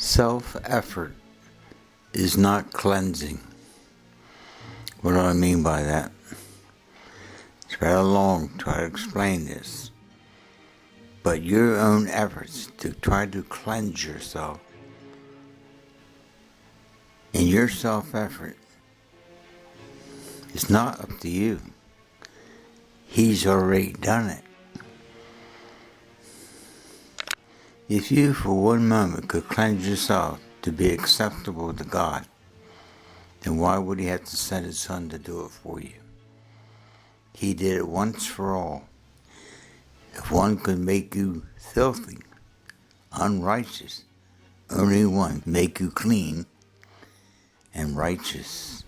Self-effort is not cleansing. What do I mean by that? It's rather long to try to explain this. But your own efforts to try to cleanse yourself, in your self-effort, it's not up to you. He's already done it. If you for one moment could cleanse yourself to be acceptable to God, then why would He have to send His Son to do it for you? He did it once for all. If one could make you filthy, unrighteous, only one make you clean and righteous.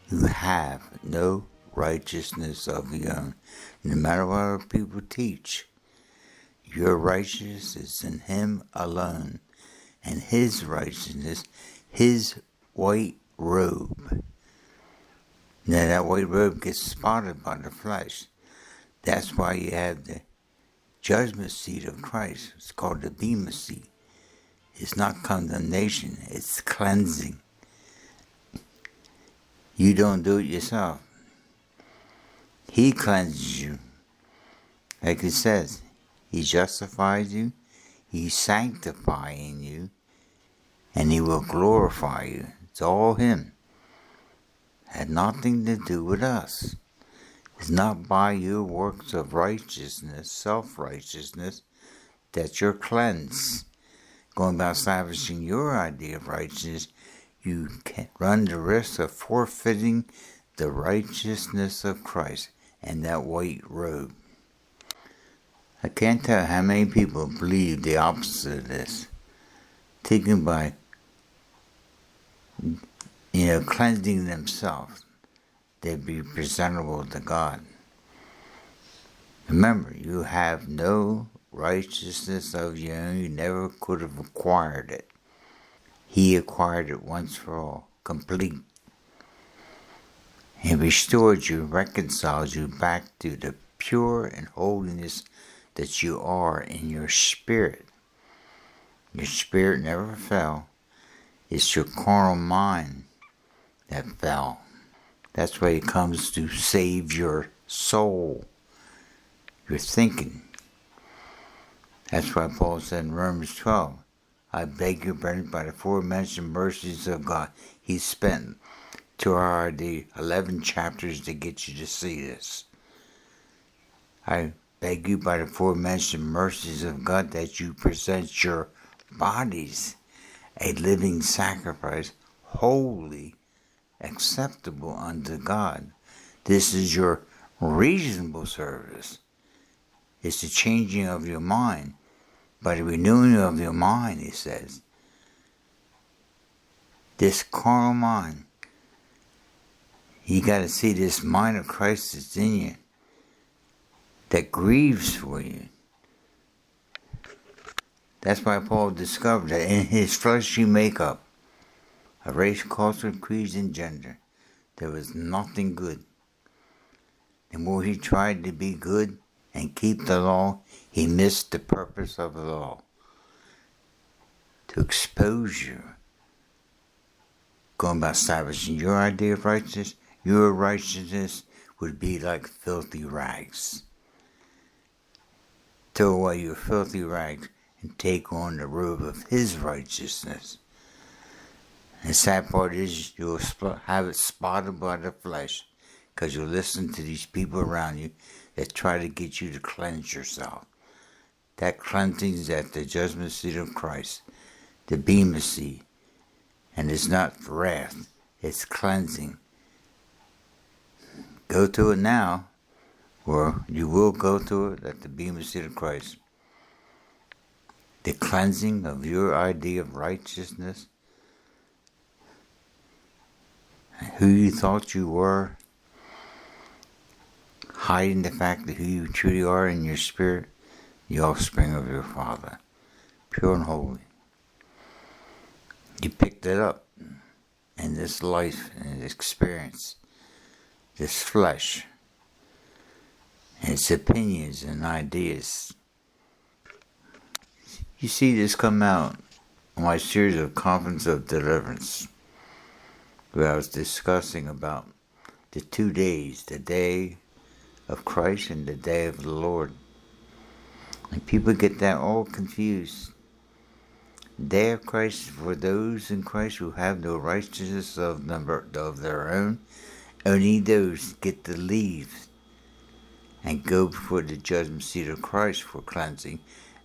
You have no righteousness of your own. No matter what other people teach, your righteousness is in Him alone, and His righteousness, His white robe. Now that white robe gets spotted by the flesh. That's why you have the judgment seat of Christ. It's called the Bema seat. It's not condemnation, it's cleansing. You don't do it yourself. He cleanses you. Like it says, He justifies you, He's sanctifying you, and He will glorify you. It's all Him. Had nothing to do with us. It's not by your works of righteousness, self-righteousness, that you're cleansed. Going about establishing your idea of righteousness, you can run the risk of forfeiting the righteousness of Christ and that white robe. I can't tell how many people believe the opposite of this. Thinking by, cleansing themselves, they'd be presentable to God. Remember, you have no righteousness of your own. You never could have acquired it. He acquired it once for all, complete. He restored you, reconciled you back to the pure and holiness that you are in your spirit. Your spirit never fell. It's your carnal mind that fell. That's why He comes to save your soul, your thinking. That's why Paul said in Romans 12, I beg you, brethren, by the aforementioned mercies of God. He spent 11 chapters to get you to see this. I beg you by the aforementioned mercies of God that you present your bodies a living sacrifice, holy, acceptable unto God. This is your reasonable service. It's the changing of your mind. By the renewing of your mind, He says. This carnal mind, you got to see this mind of Christ that's in you, that grieves for you. That's why Paul discovered that in his fleshly makeup, of race, culture, creeds, and gender, there was nothing good. The more he tried to be good and keep the law, he missed the purpose of the law. To expose you. Going about establishing your idea of righteousness, your righteousness would be like filthy rags. Throw away your filthy rags and take on the robe of His righteousness. And the sad part is you'll have it spotted by the flesh because you'll listen to these people around you that try to get you to cleanse yourself. That cleansing is at the judgment seat of Christ, the Bema seat. And it's not wrath, it's cleansing. Go to it now, or you will go to it at the Bema seat of Christ. The cleansing of your idea of righteousness, who you thought you were, hiding the fact that who you truly are in your spirit, the offspring of your Father, pure and holy. You picked it up in this life and this experience, this flesh, and its opinions and ideas. You see this come out my series of Conference of Deliverance, where I was discussing about the 2 days, the day of Christ and the day of the Lord. And people get that all confused. The day of Christ is for those in Christ who have no righteousness of their own. Only those get to leave and go before the judgment seat of Christ for cleansing.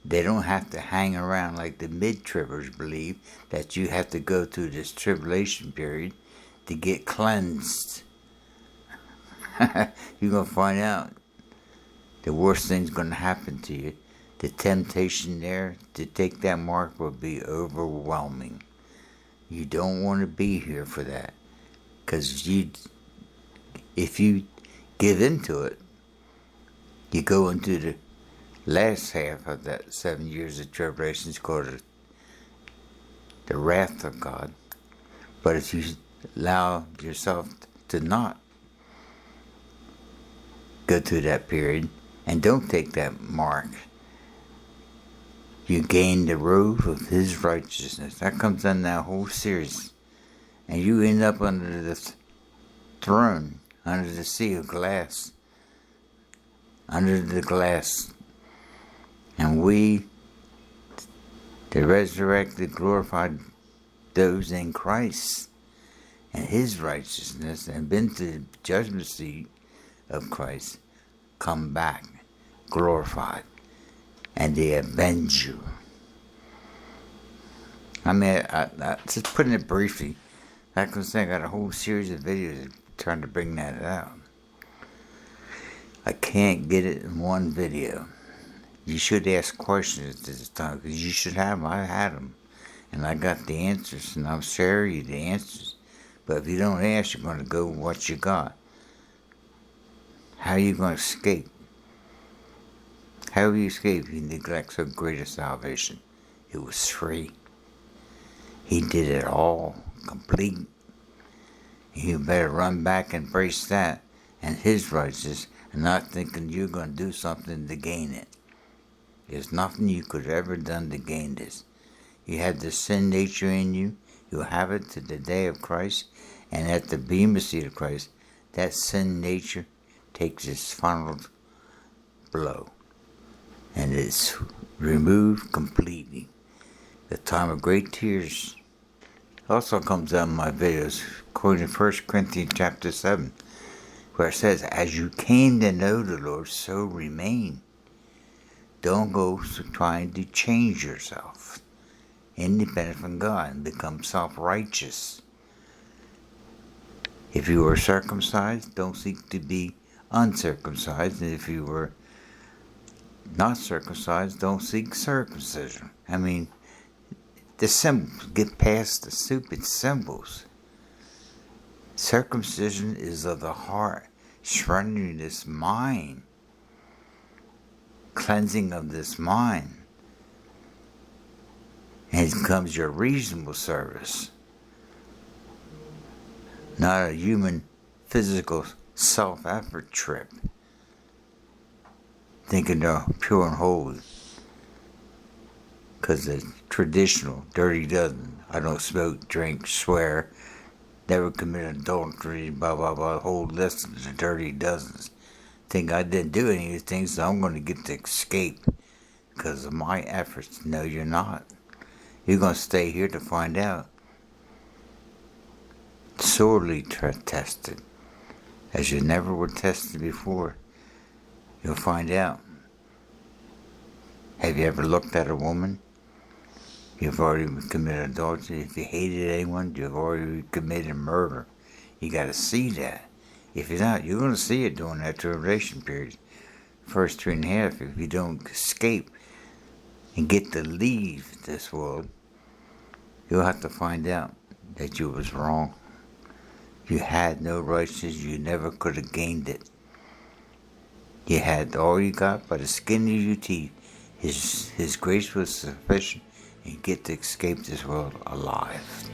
They don't have to hang around like the mid-tribbers believe that you have to go through this tribulation period to get cleansed. You're going to find out the worst thing's going to happen to you. The temptation there to take that mark will be overwhelming. You don't want to be here for that. Because if you give into it, you go into the last half of that 7 years of tribulation. It's called the wrath of God. But if you allow yourself to not go through that period and don't take that mark, you gain the robe of His righteousness. That comes in that whole series. And you end up under the throne, under the sea of glass. Under the glass. And we, the resurrected, glorified those in Christ and His righteousness and been to the judgment seat of Christ, come back glorified. And they avenge you. I mean, I just putting it briefly. Like I was saying, I got a whole series of videos trying to bring that out. I can't get it in one video. You should ask questions this time, because you should have them. I had them. And I got the answers, and I'll share you the answers. But if you don't ask, you're going to go with what you got. How are you going to escape? How will you escape if you neglect so great a salvation? It was free. He did it all, complete. You better run back and embrace that and His righteousness, and not thinking you're going to do something to gain it. There's nothing you could have ever done to gain this. You have the sin nature in you. You'll have it to the day of Christ, and at the bema seat of Christ, that sin nature takes its final blow. And it's removed completely. The time of great tears also comes out in my videos, according to 1 Corinthians chapter 7, where it says, as you came to know the Lord, so remain. Don't go trying to change yourself, independent from God, and become self-righteous. If you were circumcised, don't seek to be uncircumcised. And if you were not circumcised, don't seek circumcision. I mean, the symbols, get past the stupid symbols. Circumcision is of the heart, surrendering this mind, cleansing of this mind. And it becomes your reasonable service, not a human physical self-effort trip, thinking they're pure and holy. Because the traditional, dirty dozen, I don't smoke, drink, swear, never commit adultery, blah, blah, blah, a whole list of the dirty dozens. Think I didn't do any of these things, so I'm going to get to escape because of my efforts. No, you're not. You're going to stay here to find out. Sorely tested, as you never were tested before. You'll find out. Have you ever looked at a woman? You've already committed adultery. If you hated anyone, you've already committed murder. You got to see that. If you're not, you're going to see it during that tribulation period. First 3.5, if you don't escape and get to leave this world, you'll have to find out that you was wrong. You had no righteousness. You never could have gained it. You had all you got by the skin of your teeth. His grace was sufficient, and you get to escape this world alive.